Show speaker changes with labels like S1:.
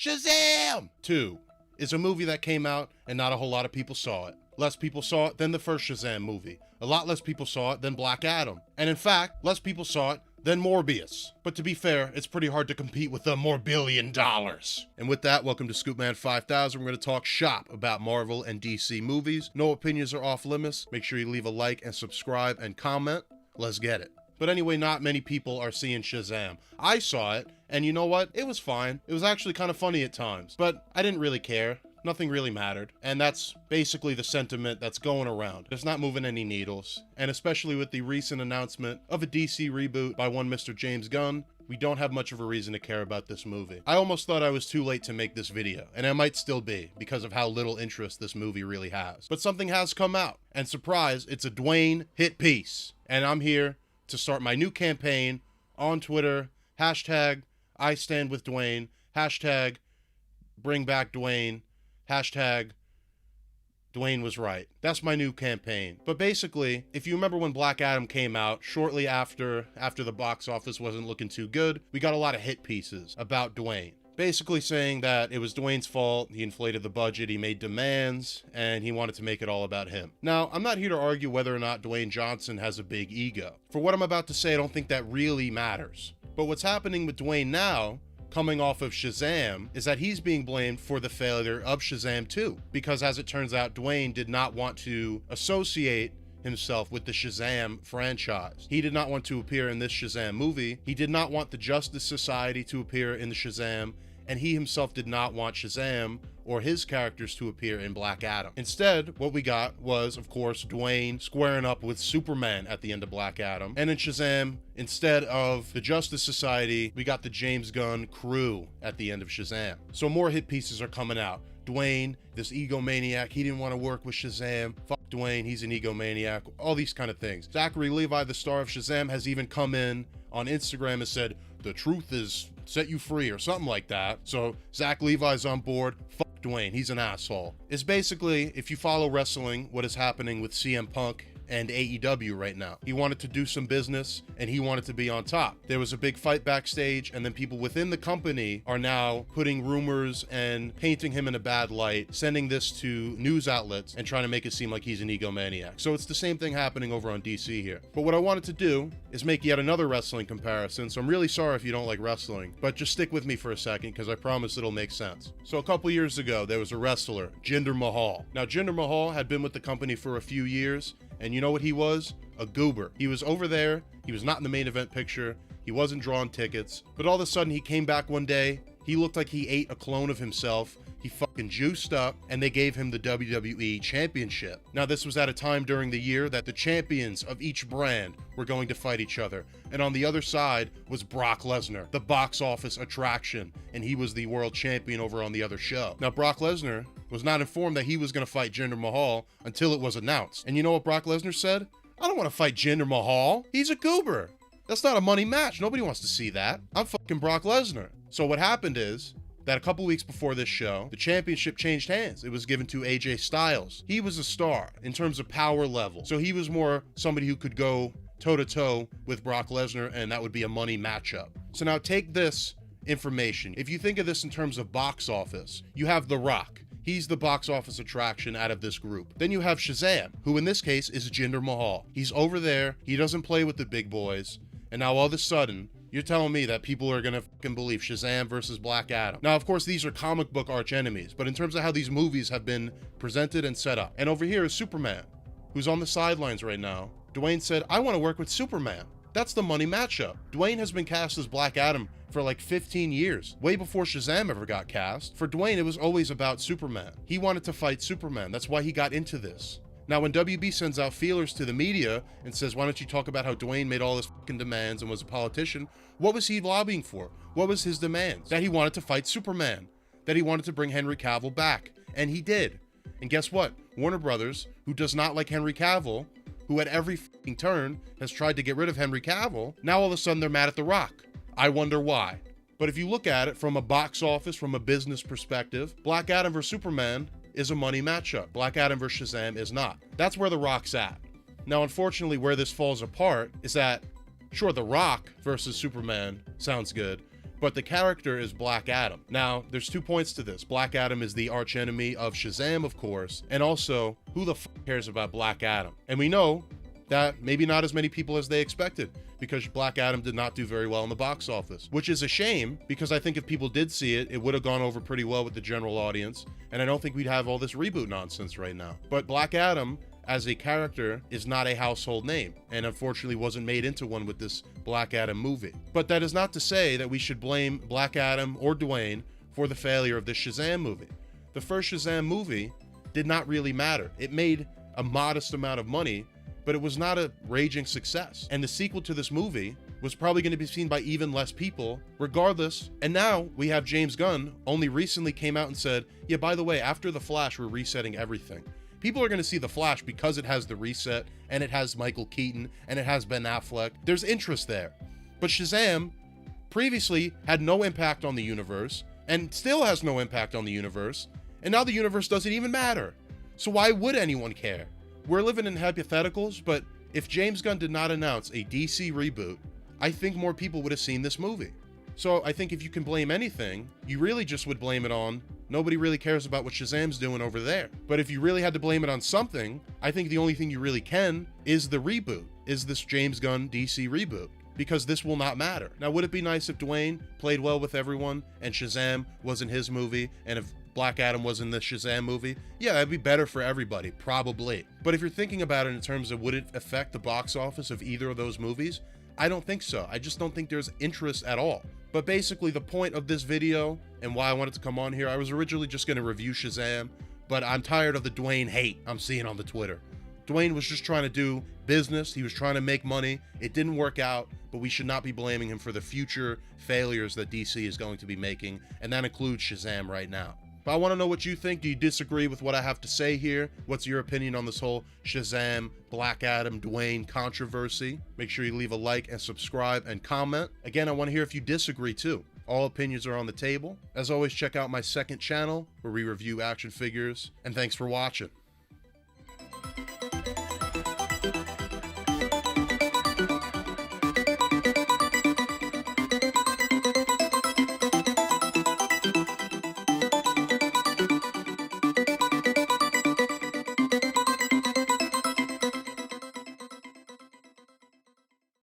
S1: Shazam! 2 is a movie that came out and not a whole lot of people saw it. Less people saw it than the first Shazam movie. A lot less people saw it than Black Adam. And in fact, less people saw it than Morbius. But to be fair, it's pretty hard to compete with the $1 billion. And with that, welcome to Scoopman 5000. We're going to talk shop about Marvel and DC movies. No opinions are off limits. Make sure you leave a like and subscribe and comment. Let's get it. But anyway, not many people are seeing Shazam. I saw it, and you know what? It was fine. It was actually kind of funny at times, but I didn't really care. Nothing really mattered. And that's basically the sentiment that's going around. It's not moving any needles. And especially with the recent announcement of a DC reboot by one Mr. James Gunn, we don't have much of a reason to care about this movie. I almost thought I was too late to make this video, and I might still be, because of how little interest this movie really has. But something has come out, and surprise, it's a Dwayne hit piece. And I'm here to start my new campaign on Twitter, hashtag I stand with Dwayne, hashtag bring back Dwayne, hashtag Dwayne was right. That's my new campaign. But basically, if you remember when Black Adam came out, shortly after the box office wasn't looking too good, we got a lot of hit pieces about Dwayne. Basically saying that it was Dwayne's fault, he inflated the budget, he made demands, and he wanted to make it all about him. Now, I'm not here to argue whether or not Dwayne Johnson has a big ego. For what I'm about to say, I don't think that really matters. But what's happening with Dwayne now, coming off of Shazam, is that he's being blamed for the failure of Shazam 2. Because as it turns out, Dwayne did not want to associate himself with the Shazam franchise. He did not want to appear in this Shazam movie. He did not want the Justice Society to appear in the Shazam, and he himself did not want Shazam or his characters to appear in Black Adam. Instead, what we got was, of course, Dwayne squaring up with Superman at the end of Black Adam. And in Shazam, instead of the Justice Society, we got the James Gunn crew at the end of Shazam. So more hit pieces are coming out. Dwayne, this egomaniac, he didn't want to work with Shazam. Fuck Dwayne, he's an egomaniac. All these kind of things. Zachary, Levi, the star of Shazam, has even come in on Instagram and said, the truth is set you free, or something like that. So Zach Levi's on board. Fuck Dwayne, he's an asshole. It's basically, if you follow wrestling, what is happening with CM Punk and AEW right now. He wanted to do some business and he wanted to be on top. There was a big fight backstage, and then people within the company are now putting rumors and painting him in a bad light, sending this to news outlets and trying to make it seem like he's an egomaniac. So it's the same thing happening over on DC here. But what I wanted to do is make yet another wrestling comparison. So I'm really sorry if you don't like wrestling, but just stick with me for a second because I promise it'll make sense. So a couple years ago, there was a wrestler, Jinder Mahal. Now Jinder Mahal had been with the company for a few years, and you know what he was? A goober. He was over there, he was not in the main event picture, he wasn't drawing tickets, but all of a sudden he came back one day, he looked like he ate a clone of himself, he fucking juiced up, and they gave him the WWE Championship. Now this was at a time during the year that the champions of each brand were going to fight each other, and on the other side was Brock Lesnar, the box office attraction, and he was the world champion over on the other show. Now Brock Lesnar was not informed that he was going to fight Jinder Mahal until it was announced. And you know what Brock Lesnar said? I don't want to fight Jinder Mahal. He's a goober. That's not a money match. Nobody wants to see that. I'm fucking Brock Lesnar. So what happened is that a couple weeks before this show, the championship changed hands. It was given to AJ Styles. He was a star in terms of power level. So he was more somebody who could go toe-to-toe with Brock Lesnar, and that would be a money matchup. So now take this information. If you think of this in terms of box office, you have The Rock. He's the box office attraction out of this group. Then you have Shazam, who in this case is Jinder Mahal. He's over there, he doesn't play with the big boys, and now all of a sudden, you're telling me that people are gonna fucking believe Shazam versus Black Adam. Now, of course, these are comic book arch enemies, but in terms of how these movies have been presented and set up. And over here is Superman, who's on the sidelines right now. Dwayne said, I want to work with Superman. That's the money matchup. Dwayne has been cast as Black Adam for like 15 years, way before Shazam ever got cast. For Dwayne, it was always about Superman. He wanted to fight Superman. That's why he got into this. Now, when WB sends out feelers to the media and says, why don't you talk about how Dwayne made all his fucking demands and was a politician, what was he lobbying for? What was his demands? That he wanted to fight Superman, that he wanted to bring Henry Cavill back, and he did. And guess what? Warner Brothers, who does not like Henry Cavill, who at every fucking turn has tried to get rid of Henry Cavill, now all of a sudden they're mad at The Rock. I wonder why. But if you look at it from a box office, from a business perspective, Black Adam vs. Superman is a money matchup. Black Adam vs. Shazam is not. That's where The Rock's at. Now, unfortunately, where this falls apart is that, sure, The Rock versus Superman sounds good, but the character is Black Adam. Now, there's 2 points to this. Black Adam is the archenemy of Shazam, of course, and also, who the f cares about Black Adam? And we know that maybe not as many people as they expected, because Black Adam did not do very well in the box office, which is a shame, because I think if people did see it, it would have gone over pretty well with the general audience, and I don't think we'd have all this reboot nonsense right now. But Black Adam, as a character, is not a household name, and unfortunately wasn't made into one with this Black Adam movie. But that is not to say that we should blame Black Adam or Dwayne for the failure of this Shazam movie. The first Shazam movie did not really matter. It made a modest amount of money, but it was not a raging success. And the sequel to this movie was probably going to be seen by even less people regardless. And now we have James Gunn only recently came out and said, yeah, by the way, after The Flash, we're resetting everything. People are going to see The Flash because it has the reset, and it has Michael Keaton, and it has Ben Affleck. There's interest there. But Shazam previously had no impact on the universe, and still has no impact on the universe, and now the universe doesn't even matter. So why would anyone care? We're living in hypotheticals, but if James Gunn did not announce a DC reboot, I think more people would have seen this movie. So I think if you can blame anything, you really just would blame it on nobody really cares about what Shazam's doing over there. But if you really had to blame it on something, I think the only thing you really can is the reboot, is this James Gunn DC reboot, because this will not matter. Now, would it be nice if Dwayne played well with everyone and Shazam was in his movie, and if Black Adam was in the Shazam movie? Yeah, that'd be better for everybody, probably. But if you're thinking about it in terms of would it affect the box office of either of those movies, I don't think so. I just don't think there's interest at all. But basically the point of this video and why I wanted to come on here, I was originally just going to review Shazam, but I'm tired of the Dwayne hate I'm seeing on the Twitter. Dwayne was just trying to do business. He was trying to make money. It didn't work out, but we should not be blaming him for the future failures that DC is going to be making, and that includes Shazam right now. But I want to know what you think. Do you disagree with what I have to say here? What's your opinion on this whole Shazam, Black Adam, Dwayne controversy? Make sure you leave a like and subscribe and comment. Again, I want to hear if you disagree too. All opinions are on the table. As always, check out my second channel where we review action figures. And thanks for watching.